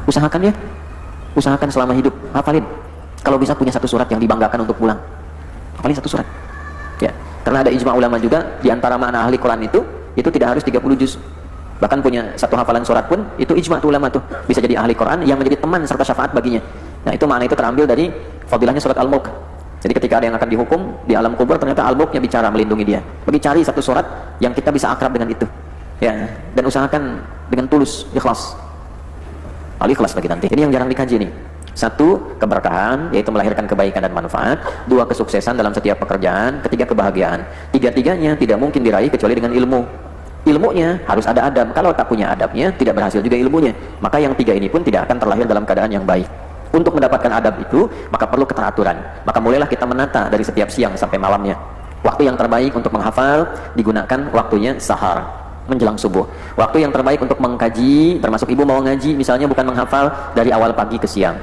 Usahakan ya, usahakan selama hidup hafalin. Kalau bisa punya satu surat yang dibanggakan untuk pulang, hafalin satu surat ya. Karena ada ijma ulama juga di antara makna ahli Quran itu tidak harus 30 juz. Bahkan punya satu hafalan surat pun itu ijma ulama tuh bisa jadi ahli Quran yang menjadi teman serta syafaat baginya. Nah itu makna itu terambil dari fadilahnya surat Al-Mulk. Jadi ketika ada yang akan dihukum di alam kubur, ternyata Al-Mulknya bicara melindungi dia. Bagi cari satu surat yang kita bisa akrab dengan itu ya, dan usahakan dengan tulus, ikhlas. Al-Ikhlas bagi nanti. Ini yang jarang dikaji nih. Satu, keberkahan, yaitu melahirkan kebaikan dan manfaat. Dua, kesuksesan dalam setiap pekerjaan. Ketiga, kebahagiaan. Tiga-tiganya tidak mungkin diraih kecuali dengan ilmu. Ilmunya harus ada adab. Kalau tak punya adabnya, tidak berhasil juga ilmunya. Maka yang tiga ini pun tidak akan terlahir dalam keadaan yang baik. Untuk mendapatkan adab itu, maka perlu keteraturan. Maka mulailah kita menata dari setiap siang sampai malamnya. Waktu yang terbaik untuk menghafal digunakan waktunya sahar, menjelang subuh. Waktu yang terbaik untuk mengkaji, termasuk ibu mau ngaji misalnya, bukan menghafal, dari awal pagi ke siang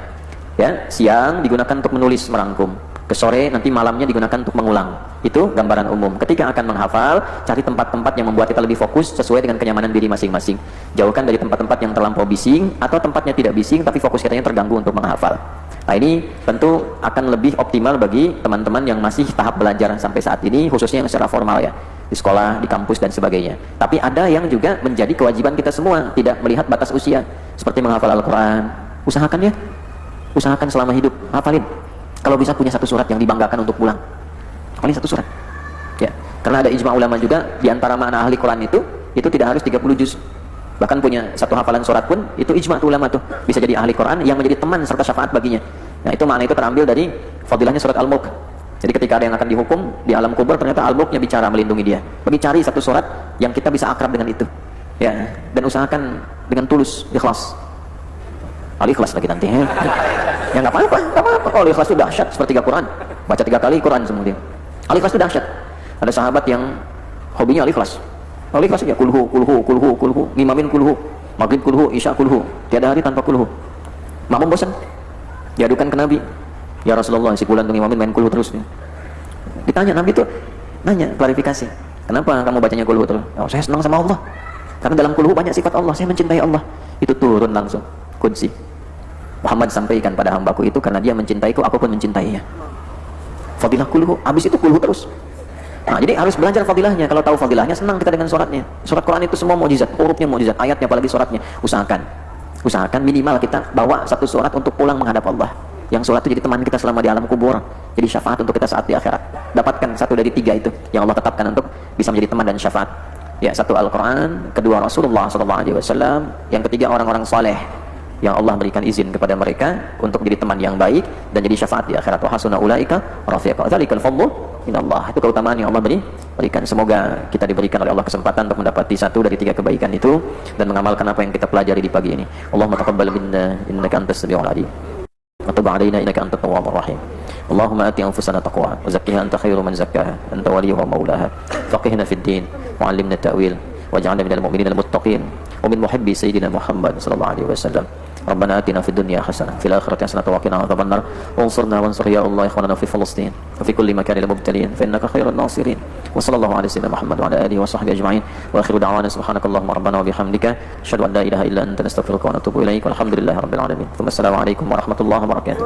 ya. Siang digunakan untuk menulis, merangkum. Ke sore, nanti malamnya digunakan untuk mengulang. Itu gambaran umum. Ketika akan menghafal, cari tempat-tempat yang membuat kita lebih fokus sesuai dengan kenyamanan diri masing-masing. Jauhkan dari tempat-tempat yang terlampau bising atau tempatnya tidak bising tapi fokus kitanya terganggu untuk menghafal. Nah ini tentu akan lebih optimal bagi teman-teman yang masih tahap belajar sampai saat ini, khususnya yang secara formal ya, di sekolah, di kampus dan sebagainya. Tapi ada yang juga menjadi kewajiban kita semua, tidak melihat batas usia, seperti menghafal Al-Quran. Usahakan ya, usahakan selama hidup hafalin. Kalau bisa punya satu surat yang dibanggakan untuk pulang, hafalin satu surat ya. Karena ada ijma ulama juga di antara makna ahli Quran itu tidak harus 30 juz. Bahkan punya satu hafalan surat pun itu ijma ulama tuh bisa jadi ahli Quran yang menjadi teman serta syafaat baginya. Nah itu makna itu terambil dari fadilahnya surat Al-Mulk. Jadi ketika ada yang akan dihukum di alam kubur, ternyata Al-Mulknya bicara melindungi dia. Bagi cari satu surat yang kita bisa akrab dengan itu ya, dan usahakan dengan tulus, ikhlas. Al-Ikhlas lagi nanti ya nggak apa-apa, nggak apa-apa. Oh, Al-Ikhlas itu dahsyat, sepertiga Quran, baca 3 kali Quran semua dia. Al-Ikhlas itu dahsyat. Ada sahabat yang hobinya Al-Ikhlas. Al-Ikhlas ya kulhu, ngimamin kulhu, maghrib kulhu, isya kulhu, tiada hari tanpa kulhu. Makmum bosan, diadukan ke Nabi, ya Rasulullah, si fulan tuh ngimamin main kulhu terus. Ditanya, Nabi tuh nanya, klarifikasi, kenapa kamu bacanya kulhu terus? Oh, saya senang sama Allah, karena dalam kulhu banyak sifat Allah, saya mencintai Allah. Itu turun langsung kunci. Muhammad sampaikan pada hambaku itu karena dia mencintaiku, aku pun mencintainya. Fadilah kulhu, habis itu kulhu terus. Nah, jadi harus belajar fadilahnya. Kalau tahu fadilahnya, senang kita dengan suratnya. Surat Quran itu semua mukjizat, hurufnya mukjizat, ayatnya apalagi suratnya. Usahakan minimal kita bawa satu surat untuk pulang menghadap Allah. Yang surat itu jadi teman kita selama di alam kubur, jadi syafaat untuk kita saat di akhirat. Dapatkan satu dari 3 itu yang Allah tetapkan untuk bisa menjadi teman dan syafaat. Ya, satu Al-Quran, kedua Rasulullah SAW, yang ketiga orang-orang saleh yang Allah berikan izin kepada mereka untuk jadi teman yang baik dan jadi syafaat di akhirat. Wa hasuna ulaika rafiqa. Dzalikal fadlu minallah. Itu keutamaan yang Allah berikan. Semoga kita diberikan oleh Allah kesempatan untuk mendapati satu dari 3 kebaikan itu dan mengamalkan apa yang kita pelajari di pagi ini. Allahumma taqabbal minna innaka antas samiul alim. Wa tub 'alaina innaka antat tawwabur rahim. Allahumma ati anfusana taqwaha wa zakkiha anta khairu man zakkaha anta waliyuha wa maulaha. Faqihna fid din wa 'allimna ta'wil waj'alna minal mu'minina al-muttaqin wa min muhibbi sayyidina Muhammad sallallahu alaihi wasallam. ربنا آتنا في الدنيا حسنة في الآخرة حسنة وقنا عذاب النار وانصرنا وانصر يا الله إخواننا في فلسطين وفي كل مكان المبتلين فإنك خير الناصرين وصلى الله على سيدنا محمد وعلى آله وصحبه أجمعين وآخر دعوانا سبحانك اللهم ربنا وبحمدك أشهد أن لا إله إلا أنت نستغفرك ونتوب إليك والحمد لله رب العالمين ثم السلام عليكم ورحمة الله وبركاته.